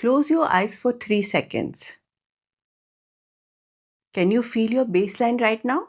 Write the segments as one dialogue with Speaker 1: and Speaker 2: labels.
Speaker 1: Close your eyes for 3 seconds. Can you feel your baseline right now?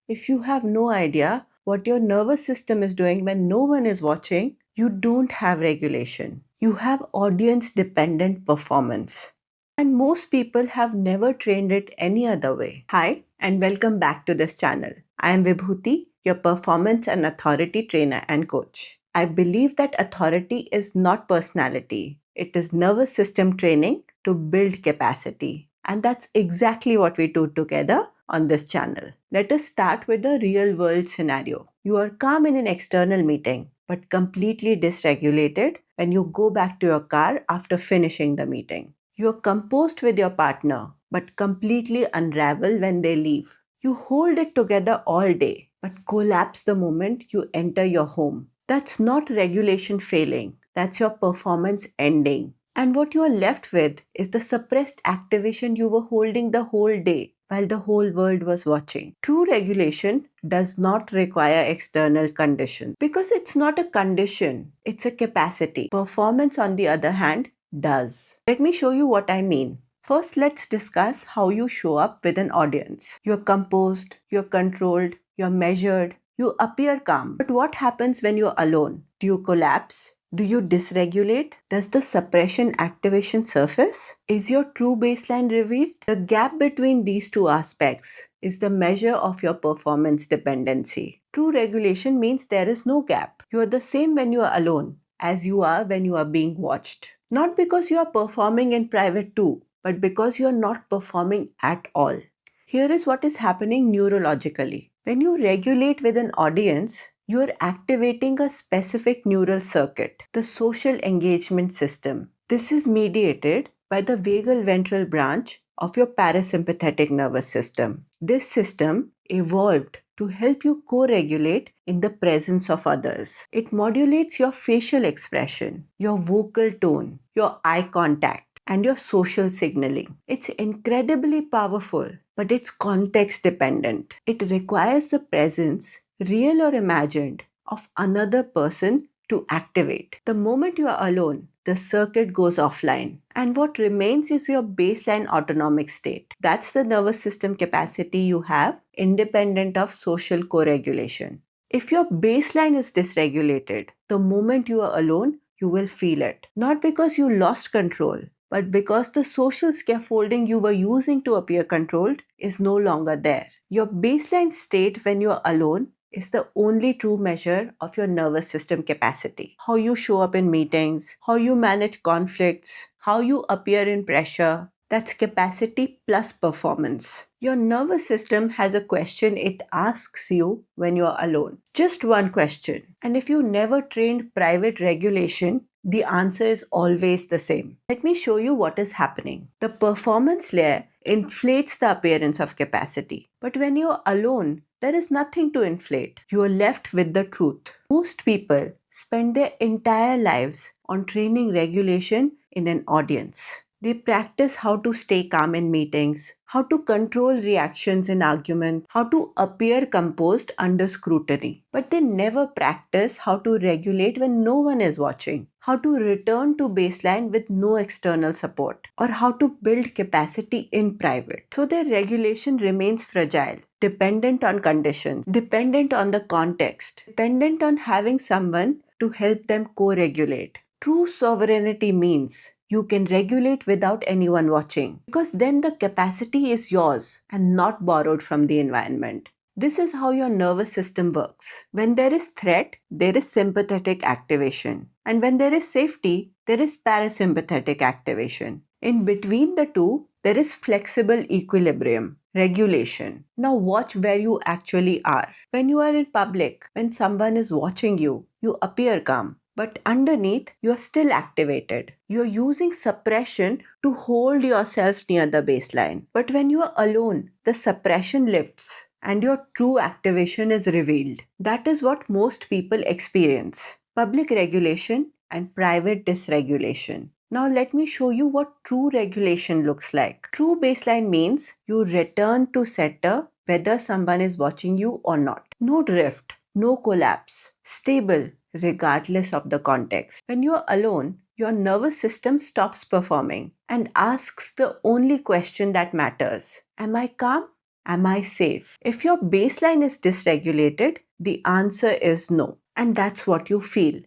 Speaker 1: If you have no idea what your nervous system is doing when no one is watching, you don't have regulation. You have audience dependent performance. And most people have never trained it any other way. Hi, and welcome back to this channel. I am Vibhuti, your performance and authority trainer and coach. I believe that authority is not personality, it is nervous system training to build capacity. And that's exactly what we do together on this channel. Let us start with a real world scenario. You are calm in an external meeting, but completely dysregulated when you go back to your car after finishing the meeting. You are composed with your partner, but completely unravel when they leave. You hold it together all day, but collapse the moment you enter your home. That's not regulation failing, that's your performance ending. And what you are left with is the suppressed activation you were holding the whole day while the whole world was watching. True regulation does not require external conditions because it's not a condition, it's a capacity. Performance, on the other hand, does. Let me show you what I mean. First, let's discuss how you show up with an audience. You're composed, you're controlled, you're measured, you appear calm. But what happens when you're alone? Do you collapse? Do you dysregulate? Does the suppression activation surface? Is your true baseline revealed? The gap between these two aspects is the measure of your performance dependency. True regulation means there is no gap. You are the same when you are alone as you are when you are being watched. Not because you are performing in private too, but because you are not performing at all. Here is what is happening neurologically. When you regulate with an audience, you are activating a specific neural circuit, the social engagement system. This is mediated by the vagal ventral branch of your parasympathetic nervous system. This system evolved to help you co-regulate in the presence of others. It modulates your facial expression, your vocal tone, your eye contact, and your social signaling. It's incredibly powerful, but it's context dependent. It requires the presence, real or imagined, of another person to activate. The moment you are alone, the circuit goes offline, and what remains is your baseline autonomic state. That's the nervous system capacity you have, independent of social co-regulation. If your baseline is dysregulated, the moment you are alone, you will feel it. Not because you lost control, but because the social scaffolding you were using to appear controlled is no longer there. Your baseline state when you are alone is the only true measure of your nervous system capacity. How you show up in meetings, how you manage conflicts, how you appear in pressure. That's capacity plus performance. Your nervous system has a question it asks you when you're alone. Just one question. And if you never trained private regulation, the answer is always the same. Let me show you what is happening. The performance layer inflates the appearance of capacity. But when you're alone, there is nothing to inflate. You are left with the truth. Most people spend their entire lives on training regulation in an audience. They practice how to stay calm in meetings, how to control reactions in arguments, how to appear composed under scrutiny. But they never practice how to regulate when no one is watching, how to return to baseline with no external support, or how to build capacity in private. So their regulation remains fragile, dependent on conditions, dependent on the context, dependent on having someone to help them co-regulate. True sovereignty means you can regulate without anyone watching, because then the capacity is yours and not borrowed from the environment. This is how your nervous system works. When there is threat, there is sympathetic activation. And when there is safety, there is parasympathetic activation. In between the two, there is flexible equilibrium, regulation. Now watch where you actually are. When you are in public, when someone is watching you, you appear calm. But underneath, you're still activated. You're using suppression to hold yourself near the baseline. But when you're alone, the suppression lifts and your true activation is revealed. That is what most people experience: public regulation and private dysregulation. Now let me show you what true regulation looks like. True baseline means you return to center whether someone is watching you or not. No drift, no collapse, stable regardless of the context. When you are alone, your nervous system stops performing and asks the only question that matters. Am I calm? Am I safe? If your baseline is dysregulated, the answer is no. And that's what you feel.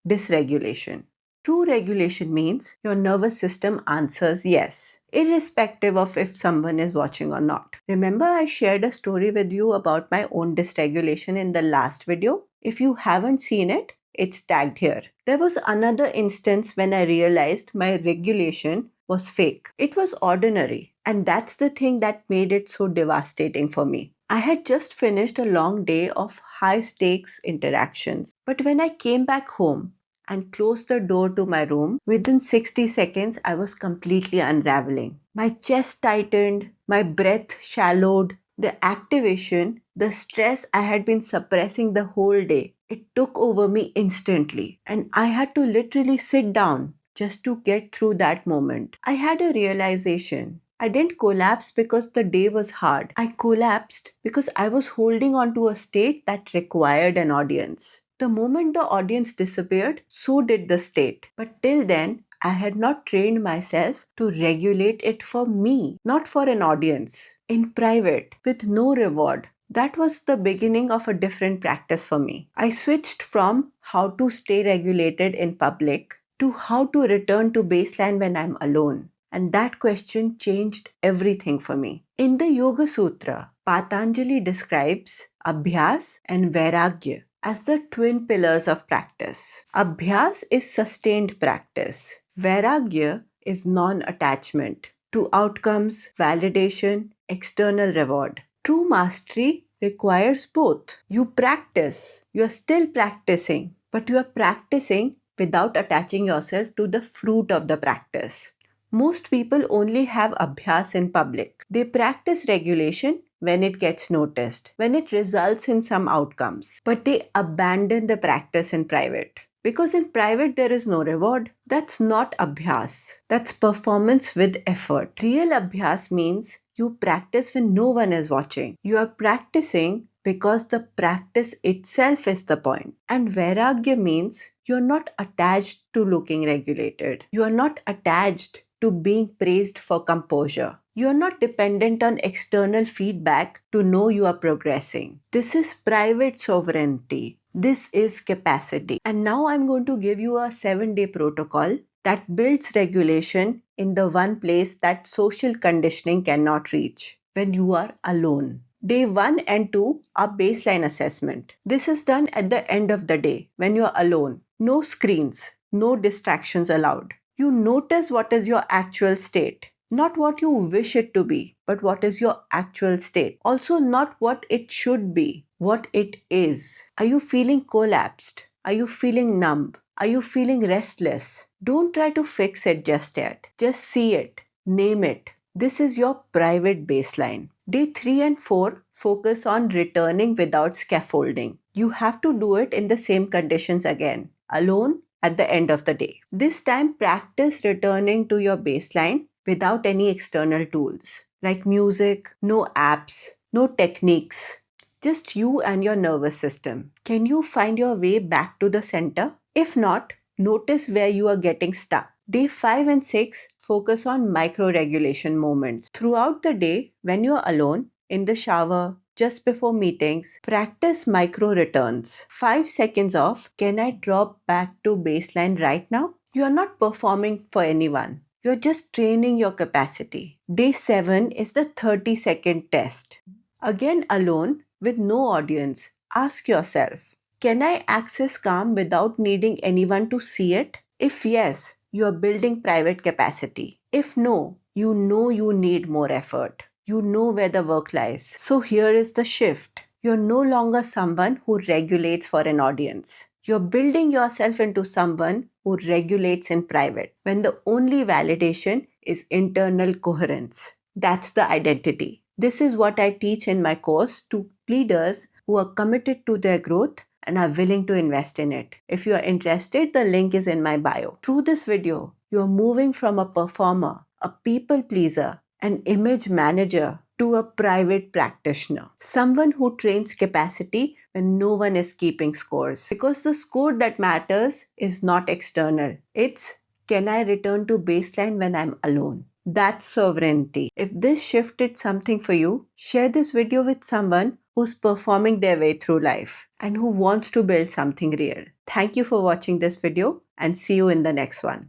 Speaker 1: Dysregulation. True regulation means your nervous system answers yes, irrespective of if someone is watching or not. Remember, I shared a story with you about my own dysregulation in the last video? If you haven't seen it, it's tagged here. There was another instance when I realized my regulation was fake. It was ordinary, and that's the thing that made it so devastating for me. I had just finished a long day of high stakes interactions, but when I came back home and closed the door to my room, within 60 seconds I was completely unraveling. My chest tightened, my breath shallowed, the activation, the stress I had been suppressing the whole day, it took over me instantly, and I had to literally sit down just to get through that moment. I had a realization. I didn't collapse because the day was hard. I collapsed because I was holding on to a state that required an audience. The moment the audience disappeared, so did the state. But till then, I had not trained myself to regulate it for me, not for an audience, in private, with no reward. That was the beginning of a different practice for me. I switched from how to stay regulated in public to how to return to baseline when I'm alone. And that question changed everything for me. In the Yoga Sutra, Patanjali describes Abhyas and Vairagya as the twin pillars of practice. Abhyas is sustained practice. Vairagya is non-attachment to outcomes, validation, external reward. True mastery requires both. You practice, you are still practicing, but you are practicing without attaching yourself to the fruit of the practice. Most people only have abhyas in public. They practice regulation when it gets noticed, when it results in some outcomes, but they abandon the practice in private. Because in private there is no reward. That's not abhyas. That's performance with effort. Real abhyas means you practice when no one is watching. You are practicing because the practice itself is the point. And Vairagya means you're not attached to looking regulated. You are not attached to being praised for composure. You are not dependent on external feedback to know you are progressing. This is private sovereignty. This is capacity. And now I'm going to give you a 7-day protocol that builds regulation in the one place that social conditioning cannot reach, when you are alone. Day 1 and 2 are baseline assessment. This is done at the end of the day when you are alone. No screens, no distractions allowed. You notice what is your actual state. Not what you wish it to be, but what is your actual state. Also, not what it should be, what it is. Are you feeling collapsed? Are you feeling numb? Are you feeling restless? Don't try to fix it just yet. Just see it. Name it. This is your private baseline. Day 3 and 4 focus on returning without scaffolding. You have to do it in the same conditions again, alone at the end of the day. This time, practice returning to your baseline without any external tools like music, no apps, no techniques. Just you and your nervous system. Can you find your way back to the center? If not, notice where you are getting stuck. Day 5 and 6 focus on micro-regulation moments. Throughout the day, when you're alone, in the shower, just before meetings, practice micro returns. 5 seconds of, can I drop back to baseline right now? You are not performing for anyone. You're just training your capacity. Day 7 is the 30-second test. Again alone, with no audience, ask yourself, can I access calm without needing anyone to see it? If yes, you are building private capacity. If no, you know you need more effort. You know where the work lies. So here is the shift. You're no longer someone who regulates for an audience. You're building yourself into someone who regulates in private, when the only validation is internal coherence. That's the identity. This is what I teach in my course to leaders who are committed to their growth and are willing to invest in it. If you are interested, the link is in my bio. Through this video, you are moving from a performer, a people pleaser, an image manager to a private practitioner. Someone who trains capacity when no one is keeping scores. Because the score that matters is not external. It's, Can I return to baseline when I'm alone? That's sovereignty. If this shifted something for you, share this video with someone who's performing their way through life and who wants to build something real. Thank you for watching this video and see you in the next one.